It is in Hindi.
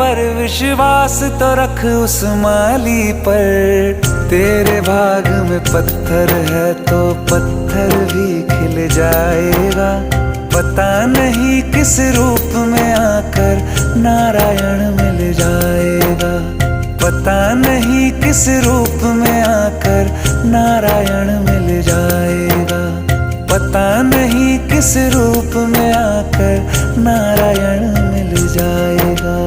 यार विश्वास तो रख उस माली पर। तेरे भाग में पत्थर है तो पत्थर भी खिल जाएगा। पता नहीं किस रूप में आकर नारायण मिल जाएगा। पता नहीं किस रूप में आकर नारायण मिल जाएगा। पता नहीं किस रूप में आकर नारायण मिल जाएगा।